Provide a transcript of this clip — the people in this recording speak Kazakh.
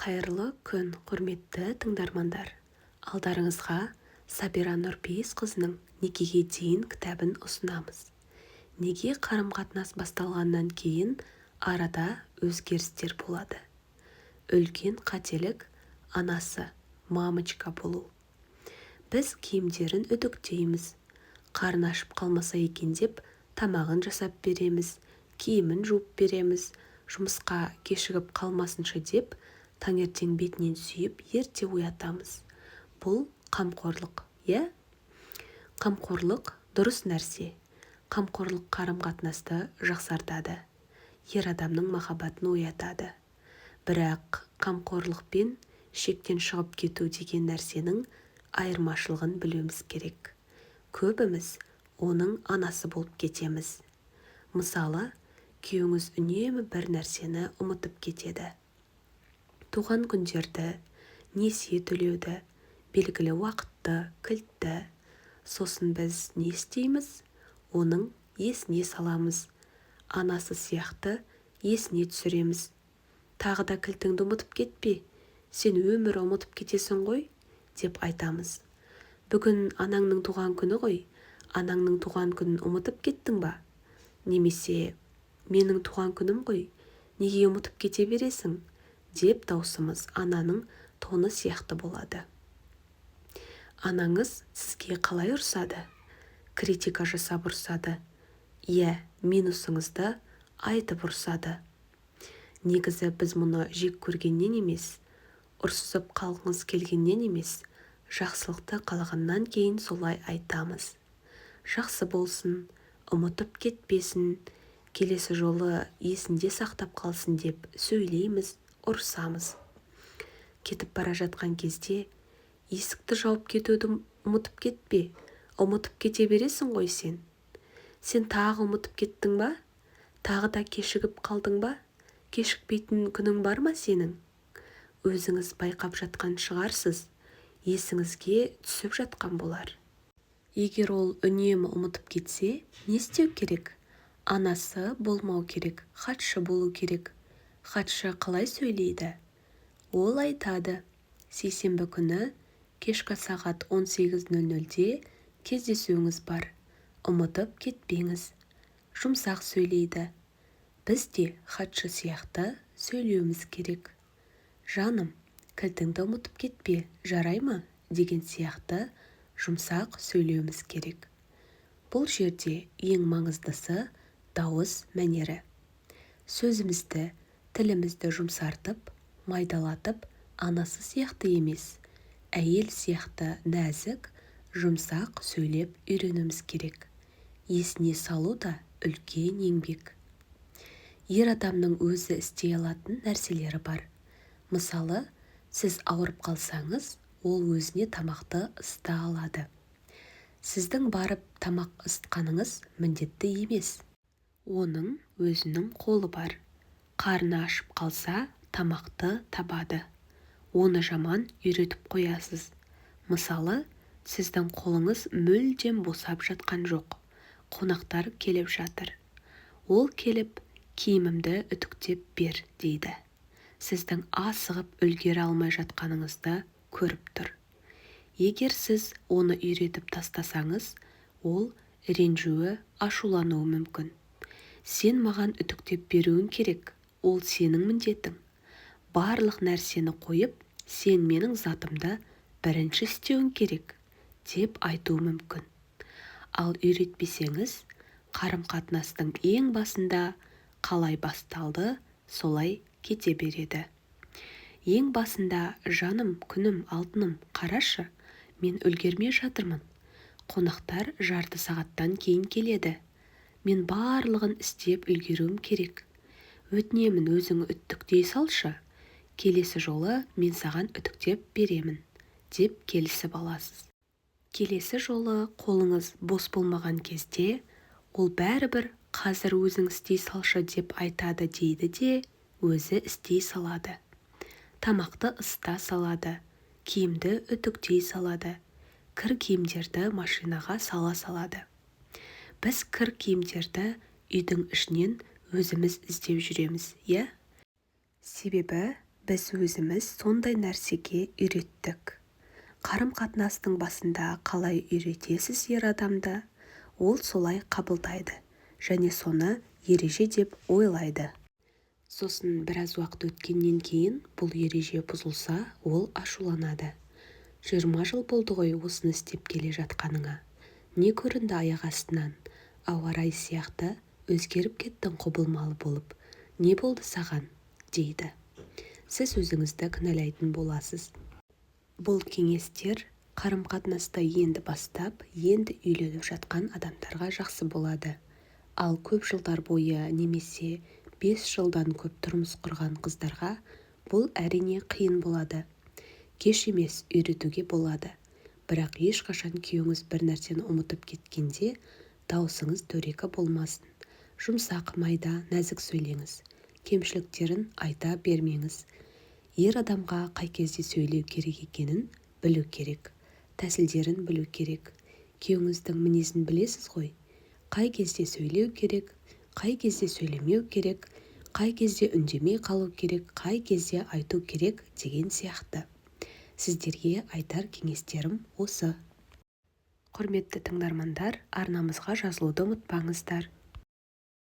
Қайырлы күн, құрметті тыңдармандар. Алдарыңызға Сабира Нұрпейісқызының «Некеге дейін» кітабын ұсынамыз. Неге қарым-қатынас басталғаннан кейін арада өзгерістер болады. Үлкен қателік анасы, мамочка болу. Біз киімдерін үтіктейміз. Қарны ашып қалмаса екен деп тамағын жасап береміз, киімін жуып береміз, жұмысқа кешігіп қалмасыншы деп таңертең бетінен сүйіп ерте оятамыз. Бұл қамқорлық, Қамқорлық дұрыс нәрсе. Қамқорлық қарым-қатынасты жақсартады. Ер адамның махаббатын оятады. Бірақ қамқорлық пен шектен шығып кету деген нәрсенің айырмашылығын білуіміз керек. Көбіміз оның анасы болып кетеміз. Мысалы, күйеуіңіз үнемі бір нәрсені ұмытып кетеді. Туған күндерді, несие төлеуді, белгілі уақытты, кілтті. Сосын біз не істейміз? Оның есіне саламыз. Анасы сияқты есіне түсіреміз. Тағы да кілтіңді ұмытып кетпе, сен өмірі ұмытып кетесің ғой, деп айтамыз. Бүгін анаңның туған күні ғой, анаңның туған күнін ұмытып кеттің ба? Немесе, менің туған күнім ғой, неге ұмытып кете бересің? Деп даусымыз ананың тоны сияқты болады. Анаңыз сізге қалай ұрсады? Критика жасап ұрсады. Минусыңызды айтып ұрсады. Негізі біз мұны жек көргеннен емес, ұрсысып қалғыңыз келгеннен емес, жақсылықты қалағаннан кейін солай айтамыз. Жақсы болсын, ұмытып кетпесін, келесі жолы есінде сақтап қалсын деп сөйлейміз, ұрсамыз. Кетіп бара жатқан кезде есікті жауып кетуді ұмытып кетпе, ұмытып кете бересің ғой сен. Сен тағы ұмытып кеттің ба? Тағы да кешігіп қалдың ба? Кешікпейтін күнің бар ма сенің? Өзіңіз байқап жатқан шығарсыз, есіңізге түсіп жатқан болар. Егер ол үнемі ұмытып кетсе, не істеу керек? Анасы болмау керек, хатшы болу керек. Хатшы қалай сөйлейді? Ол айтады, сейсенбі күні кешкі сағат 18:00-де кездесуіңіз бар. Ұмытып кетпеңіз. Жұмсақ сөйлейді. Біз де хатшы сияқты сөйлеуіміз керек. Жаным, кілтіңді ұмытып кетпе, жарай ма? Деген сияқты жұмсақ сөйлеуіміз керек. Бұл жерде ең маңыздысы дауыс мәнері. Сөзімізді, тілімізді жұмсартып, майдалатып, анасы сияқты емес, әйел сияқты нәзік, жұмсақ сөйлеп үйренуіміз керек. Есіне салу да үлкен еңбек. Ер адамның өзі істей алатын нәрселері бар. Мысалы, сіз ауырып қалсаңыз, ол өзіне тамақты ысыта алады. Сіздің барып тамақ ысытқаныңыз міндетті емес. Оның өзінің қолы бар. Қарны ашып қалса, тамақты табады. Оны жаман үйретіп қоясыз. Мысалы, сіздің қолыңыз мүлдем босап жатқан жоқ. Қонақтар келіп жатыр. Ол келіп, киімімді үтіктеп бер, дейді. Сіздің асығып үлгере алмай жатқаныңызды көріп тұр. Егер сіз оны үйретіп тастасаңыз, ол ренжуі, ашулануы мүмкін. Сен маған үтіктеп беруің керек, ол сенің міндетің. Барлық нәрсені қойып, сен менің затымды бірінші істеуің керек, деп айтуы мүмкін. Ал үйретпесеңіз, қарым-қатынастың ең басында қалай басталды, солай кете береді. Ең басында, жаным, күнім, алтыным, қарашы, мен үлгермей жатырмын. Қонақтар жарты сағаттан кейін келеді. Мен барлығын істеп үлгеруім керек. Өтінемін, өзің үтіктей салшы. Келесі жолы мен саған үтіктеп беремін, деп келісіп аласыз. Келесі жолы қолыңыз бос болмаған кезде, ол бәрібір қазір өзің істей салшы деп айтады дейді де, өзі істей салады. Тамақты ысыта салады, киімді үтіктей салады, кір киімдерді машинаға сала салады. Біз кір киімдерді үйдің ішінен өзіміз іздеп жүреміз, Себебі Біз өзіміз сондай нәрсеге үйреттік. Қарым-қатынастың басында қалай үйретесіз ер адамды, ол солай қабылдайды және соны ереже деп ойлайды. Сосын біраз уақыт өткеннен кейін бұл ереже бұзылса, ол ашуланады. 20 жыл болды ғой осыны істеп келе жатқаныңа. Не көрінді аяқ астынан? Ауа райы сияқты өзгеріп кеттің құбылмалы болып. Не болды саған? дейді. Сіз өзіңізді кінәлайтын боласыз. Бұл кеңестер қарым-қатынаста енді бастап, енді үйленіп жатқан адамдарға жақсы болады. Ал көп жылдар бойы немесе 5 жылдан көп тұрмыс құрған қыздарға бұл әрине қиын болады. Кеш емес, үйретуге болады. Бірақ ешқашан күйеуіңіз бір нәрсені ұмытып кеткенде даусыңыз дөрекі болмасын. Жұмсақ, майда, нәзік сөйлеңіз. Кемшіліктерін айта бермеңіз. Ер адамға қай кезде сөйлеу керек екенін білу керек. Тәсілдерін білу керек. Күйеуіңіздің мінезін білесіз ғой. Қай кезде сөйлеу керек, қай кезде сөйлемеу керек, қай кезде үндемей қалу керек, қай кезде айту керек деген сияқты. Сіздерге айтар кеңестерім осы. Құрметті тыңдармандар, арнамызға жазылуды ұмытпаңыздар.